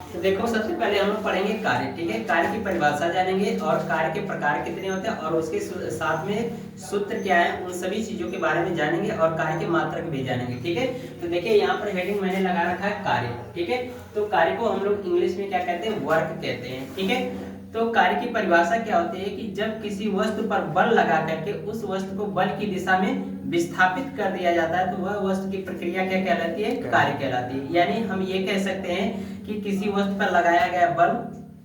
तो देखो, सबसे पहले हम लोग पढ़ेंगे कार्य। ठीक है, कार्य की परिभाषा जानेंगे और कार्य के प्रकार कितने होते हैं और उसके साथ में सूत्र क्या है, उन सभी चीजों के बारे में जानेंगे और कार्य के मात्रक भी जानेंगे। ठीक है, तो देखिए यहाँ पर हेडिंग मैंने लगा रखा है कार्य। ठीक है, तो कार्य को हम लोग इंग्लिश में क्या कहते हैं, वर्क कहते हैं। ठीक है, तो कार्य की परिभाषा क्या होती है कि जब किसी वस्तु पर बल लगा करके उस वस्तु को बल की दिशा में विस्थापित कर दिया जाता है तो वह वस्तु की प्रक्रिया क्या कहलाती है, कार्य कहलाती है। यानी हम ये कह सकते हैं कि किसी वस्तु पर लगाया गया बल,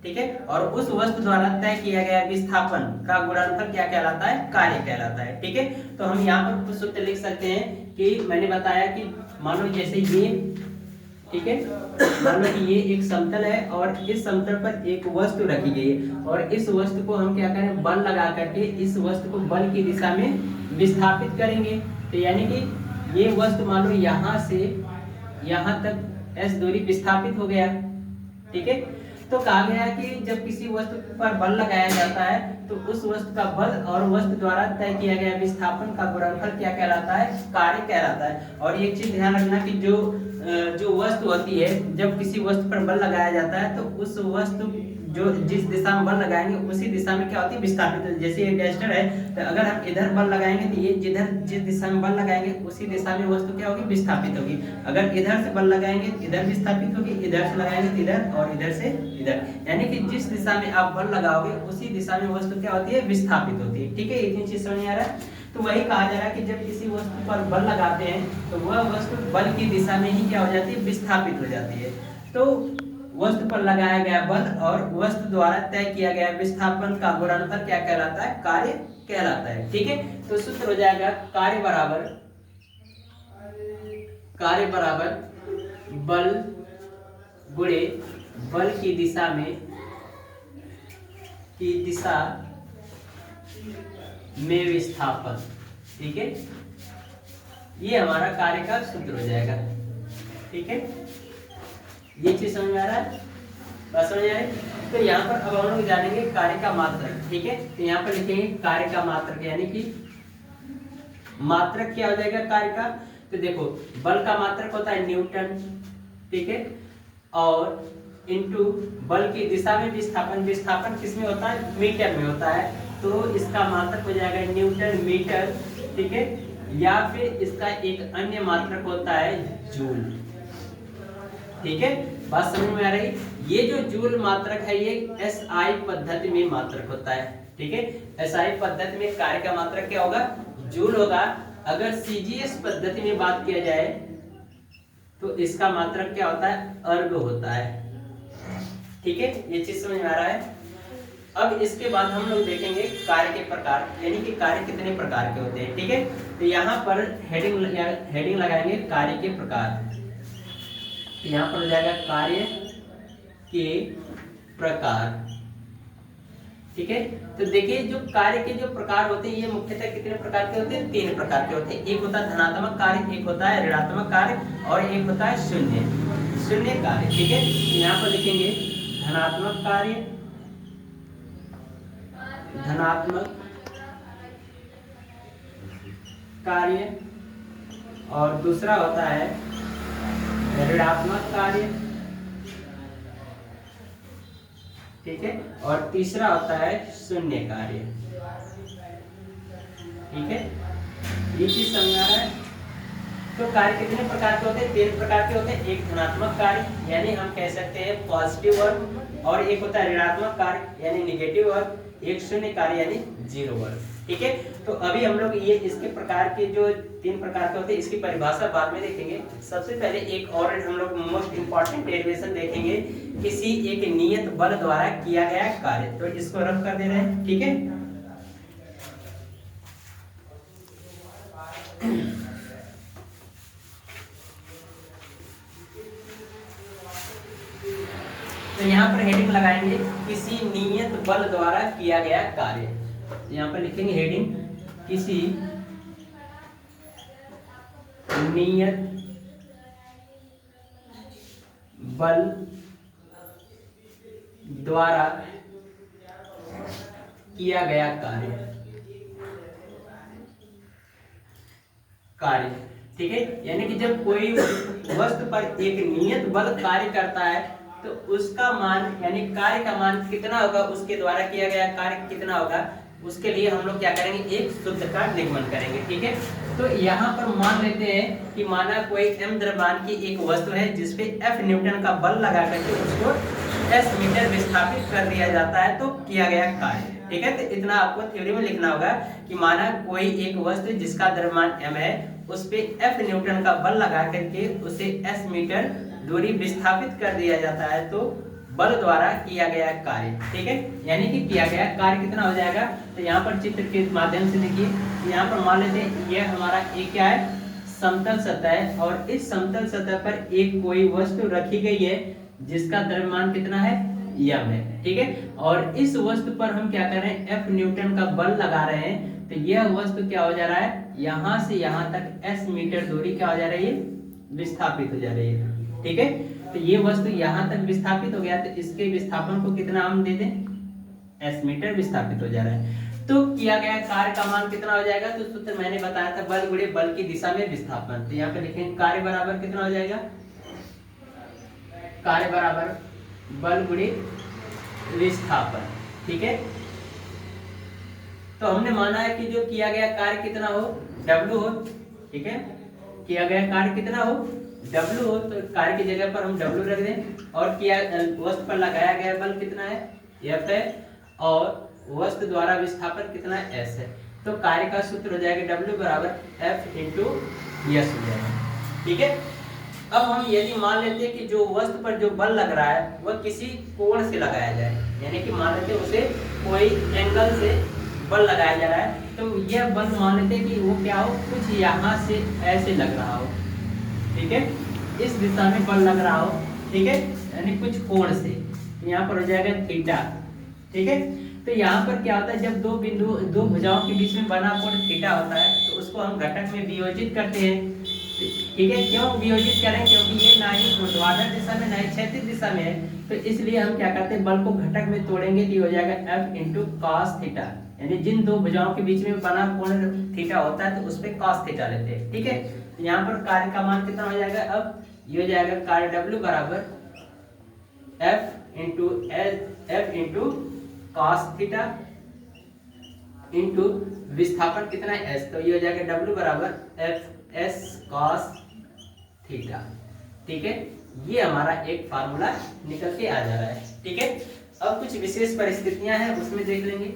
ठीक है, और उस वस्तु द्वारा तय किया गया विस्थापन का गुणनफल क्या कहलाता है, कार्य कहलाता है। ठीक है, तो हम यहाँ पर कुछ सूत्र लिख सकते हैं कि मैंने बताया कि मान लो जैसे ये, ठीक है, मान लो कि ये एक समतल है और इस समतल पर एक वस्तु रखी गई है और इस वस्तु को हम क्या करें, बल लगा करके इस वस्तु को बल की दिशा में विस्थापित करेंगे। तो यानी कि ये वस्तु मान लो यहाँ से यहाँ तक s दूरी विस्थापित हो गया। ठीक है, तो कहा गया कि जब किसी वस्तु पर बल लगाया जाता है तो उस वस्तु का बल और वस्तु द्वारा तय किया गया विस्थापन का गुणनफल क्या कहलाता है, कार्य कहलाता है। और एक चीज ध्यान रखना कि जो वस्तु होती है, जब किसी वस्तु पर बल लगाया जाता है तो उस वस्तु जो जिस दिशा में बल लगाएंगे उसी दिशा में क्या होती है, विस्थापित। जैसे ये डस्टर है तो अगर हम इधर बल लगाएंगे तो ये जिस दिशा में बल लगाएंगे उसी दिशा में वस्तु क्या होगी, विस्थापित होगी। अगर इधर से बल लगाएंगे इधर विस्थापित होगी, इधर से लगाएंगे तो इधर और इधर से इधर। यानी कि जिस दिशा में आप बल लगाओगे उसी दिशा में वस्तु क्या होती है, विस्थापित होती है। ठीक है, इतनी चीज समझ में आ रहा है। तो वही कहा जा रहा है कि जब किसी वस्तु पर बल लगाते हैं तो वह वस्तु बल की दिशा में ही क्या हो जाती है, विस्थापित हो जाती है। तो वस्तु पर लगाया गया बल और वस्तु द्वारा तय किया गया विस्थापन का गुणनफल क्या कहलाता है, कार्य कहलाता है। ठीक है, तो सूत्र हो जाएगा कार्य बराबर बल गुणे बल की दिशा में विस्थापन। ठीक है, ये हमारा कार्य का सूत्र हो जाएगा। ठीक है, ये चीज समझ में आ रहा है, बात समझ आ रही। तो यहाँ पर अब हम लोग जानेंगे कार्य का मात्रक। ठीक है, तो यहाँ पर लिखेंगे कार्य का मात्रक, यानी कि मात्रक क्या हो जाएगा कार्य का। तो देखो, बल का मात्रक होता है न्यूटन, ठीक है, और इनटू बल की दिशा में विस्थापन किस में होता है, मीटर में होता है। तो इसका मात्रक हो जाएगा न्यूटन मीटर। ठीक है, या फिर इसका एक अन्य मात्रक होता है जूल। ठीक है, बात समझ में आ रही। ये जो जूल मात्रक है ये एसआई पद्धति में मात्रक होता है। ठीक है, एसआई पद्धति में कार्य का मात्रक क्या होगा, जूल होगा। अगर सीजीएस पद्धति में बात किया जाए तो इसका मात्रक क्या होता है, अर्ग होता है। ठीक है, ये चीज समझ में आ रहा है। अब इसके बाद हम लोग देखेंगे कार्य के प्रकार, यानी कि कार्य कितने प्रकार के होते हैं। ठीक है, तो यहाँ पर हेडिंग लगाएंगे कार्य के प्रकार। यहाँ पर हो जाएगा कार्य के प्रकार। ठीक है, तो देखिए जो कार्य के जो प्रकार होते हैं ये मुख्यतः कितने प्रकार के होते हैं, 3 प्रकार के होते हैं। एक होता है धनात्मक कार्य, एक होता है ऋणात्मक कार्य और एक होता है शून्य कार्य। ठीक है, यहाँ पर लिखेंगे धनात्मक कार्य और दूसरा होता है ऋणात्मक कार्य। ठीक है, और तीसरा होता है शून्य कार्य। ठीक है, ये चीज समझ आ रहा है। तो कार्य कितने प्रकार के होते हैं, 3 प्रकार के होते हैं। एक धनात्मक कार्य यानी हम कह सकते हैं पॉजिटिव वर्क, और एक होता है ऋणात्मक कार्य यानी नेगेटिव वर्क, एक शून्य कार्य यानी जीरो वर्क। ठीक है, तो अभी हम लोग ये इसके प्रकार के जो 3 प्रकार के होते हैं इसकी परिभाषा बाद में देखेंगे। सबसे पहले एक और हम लोग मोस्ट इंपॉर्टेंट डेरिवेशन देखेंगे, किसी एक नियत बल द्वारा किया गया कार्य। तो इसको रफ कर दे रहे हैं। ठीक है, तो यहाँ पर हेडिंग लगाएंगे किसी नियत बल द्वारा किया गया कार्य। यहाँ पर लिखेंगे हेडिंग किसी नियत बल द्वारा किया गया कार्य। ठीक है, यानी कि जब कोई वस्तु पर एक नियत बल कार्य करता है तो उसका मान यानी कार्य का मान कितना होगा, उसके द्वारा किया गया कार्य कितना होगा, उसके लिए हम लोग क्या करेंगे, एक सूत्र का निगमन करेंगे। ठीक है, तो यहाँ पर मान लेते हैं कि माना कोई m द्रव्यमान की एक वस्तु है जिसपे F न्यूटन का बल लगा करके उसको S मीटर विस्थापित कर दिया जाता है, तो किया गया कार्य। ठीक है, तो इतना आपको थ्योरी में लिखना होगा कि माना कोई एक वस्तु जिसका द्रव्यमान m है, उस पे F न्यूटन का बल लगा करके उसे S मीटर दूरी विस्थापित कर दिया जाता है, तो बल द्वारा किया गया कार्य। ठीक है, यानी कि किया गया कार्य कितना हो जाएगा, तो यहाँ पर चित्र के माध्यम से देखिए, यहाँ पर मान लेते हैं यह हमारा एक क्या है, समतल सतह है, और इस समतल सतह पर एक कोई वस्तु रखी गई है जिसका द्रव्यमान कितना है, m है। ठीक है, और इस वस्तु पर हम क्या कर रहे हैं, F न्यूटन का बल लगा रहे हैं, तो यह वस्तु क्या हो जा रहा है, यहाँ से यहाँ तक S मीटर दूरी क्या हो जा रही है, विस्थापित हो जा रही है। ठीक है, तो ये वस्तु यहाँ तक विस्थापित हो गया, तो इसके विस्थापन को कितना हम दे दें, S मीटर विस्थापित हो जा रहा है। तो किया गया कार्य का मान कितना हो जाएगा, तो सूत्र मैंने बताया था, बल गुणे बल की दिशा में विस्थापन। तो यहाँ पे लिखेंगे कार्य बराबर कितना हो जाएगा, कार्य बराबर बल गुणे विस्थापन। ठीक है, तो हमने माना है कि जो किया गया कार्य कितना हो, W हो। ठीक है, किया गया कार्य कितना हो, W हो, तो कार्य की जगह पर हम W रख दें, और किया वस्तु पर लगाया गया बल कितना है, F है, और वस्तु द्वारा विस्थापन कितना है, S है। तो कार्य का सूत्र हो जाएगा W बराबर F इंटू S हो जाएगा। ठीक है, अब हम यदि मान लेते हैं कि जो वस्तु पर जो बल लग रहा है वह किसी कोण से लगाया जाए, यानी कि मान लेते हैं उसे कोई एंगल से बल लगाया जा रहा है, तो यह बल मान लेते हैं कि वो क्या हो, कुछ यहाँ से ऐसे लग रहा हो। ठीक है, इस दिशा में बल लग रहा हो। ठीक है, यानी कुछ कोण से, यहाँ पर हो जाएगा थीटा। ठीक है, तो यहाँ पर क्या होता है, जब दो भुजाओं के बीच में बना कोण थीटा होता है, तो उसको हम घटक में वियोजित करते हैं। ठीक है, क्यों वियोजित करें, क्योंकि ये ना ही ऊर्ध्वाधर दिशा में ना ही क्षैतिज दिशा में है, तो इसलिए हम क्या करते हैं, बल को घटक में तोड़ेंगे, तो ये हो जाएगा F इंटू कॉस थीटा, यानी जिन दो भुजाओं के बीच में बना कोण थीटा होता है, तो उस पे कॉस थीटा लेते हैं। ठीक है, तो यहाँ पर कार्य का मान कितना हो जाएगा, अब ये हो जाएगा कार्य W बराबर F into cos theta into विस्थापन कितना है, S, तो ये हो जाएगा W बराबर F S कॉस थीटा। ठीक है, ये हमारा एक फार्मूला निकल के आ जा रहा है। ठीक है, अब कुछ विशेष परिस्थितियां हैं, उसमें देख लेंगे।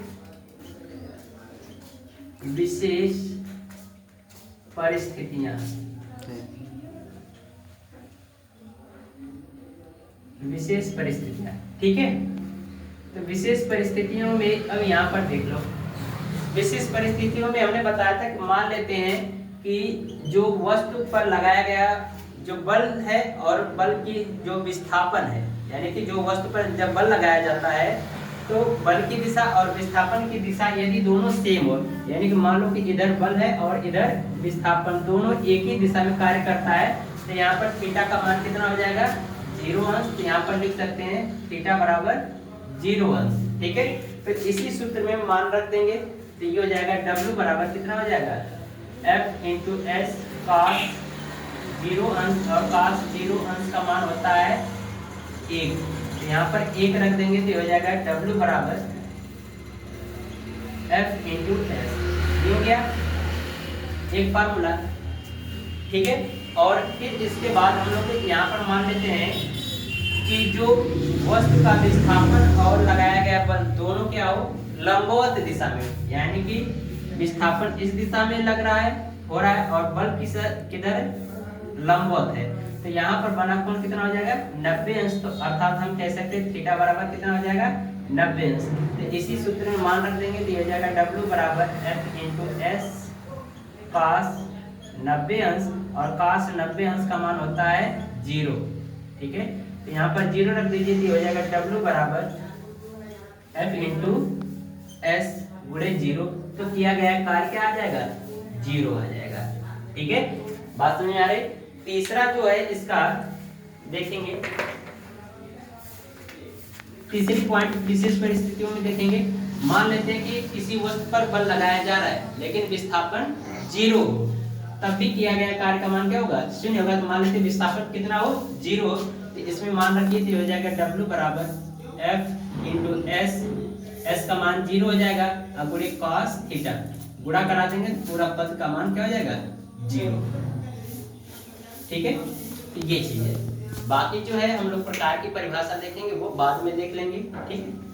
विशेष परिस्थितियां, विशेष परिस्थितियां। ठीक है, तो विशेष परिस्थितियों में अब यहाँ पर देख लो, विशेष परिस्थितियों में हमने बताया था कि मान लेते हैं कि जो वस्तु पर लगाया गया जो बल है और बल की जो विस्थापन है, यानी कि जो वस्तु पर जब बल लगाया जाता है तो बल की दिशा और विस्थापन की दिशा यदि दोनों सेम हो, यानी कि मान लो कि इधर बल है और इधर विस्थापन, दोनों एक ही दिशा में कार्य करता है, तो यहाँ पर थीटा का मान कितना हो जाएगा, 0 अंश। तो यहाँ पर लिख सकते हैं थीटा बराबर 0 अंश। ठीक है, फिर इसी सूत्र में मान रख देंगे, तो ये हो जाएगा W बराबर कितना हो जाएगा, F इंटू S cos 0 अंश, और cos 0 अंश का मान होता है 1, तो यहाँ पर 1 रख देंगे, तो हो जाएगा W बराबर F इंटू S। ये हो गया एक फार्मूला। ठीक है, और फिर इसके बाद हम लोग यहाँ पर मान लेते हैं कि जो वस्तु का विस्थापन और लगाया गया बल दोनों क्या हो, लंबवत दिशा में, यानी कि विस्थापन इस दिशा में लग रहा है, हो रहा है, और बल किधर लंबवत है, तो यहाँ पर बना कोण कितना हो जाएगा, 90 अंश। तो अर्थात हम कह सकते हैं थीटा बराबर कितना हो जाएगा, 90 अंश। तो इसी सूत्र में मान रख देंगे, तो हो जाएगा W बराबर F इंटू S cos 90 अंश, और cos 90 अंश का मान होता है 0। ठीक है, तो यहाँ पर 0 रख दीजिए, तो हो जाएगा W बराबर F इंटू S गुणे 0। तो किया गया कार्य क्या आ जाएगा, 0 आ जाएगा। ठीक है, बात समझ आ रही। तीसरा जो है इसका देखेंगे, तीसरी पॉइंट विशेष परिस्थितियों में देखेंगे। मान लेते हैं कि किसी वस्तु पर बल लगाया जा रहा है लेकिन विस्थापन 0 हो, तब भी किया गया कार्य का मान क्या होगा, 0 होगा। तो मान लेते हैं विस्थापन कितना हो, 0 हो, तो इसमें मान रखिए तो हो जाएगा W बराबर F इंटू एस का मान 0 हो जाएगा और गुणे कॉस थीटा, गुणा करा देंगे पूरा पद का मान क्या हो जाएगा 0। ठीक है, तो ये चीज है। बाकी जो है हम लोग प्रकार की परिभाषा देखेंगे वो बाद में देख लेंगे। ठीक है।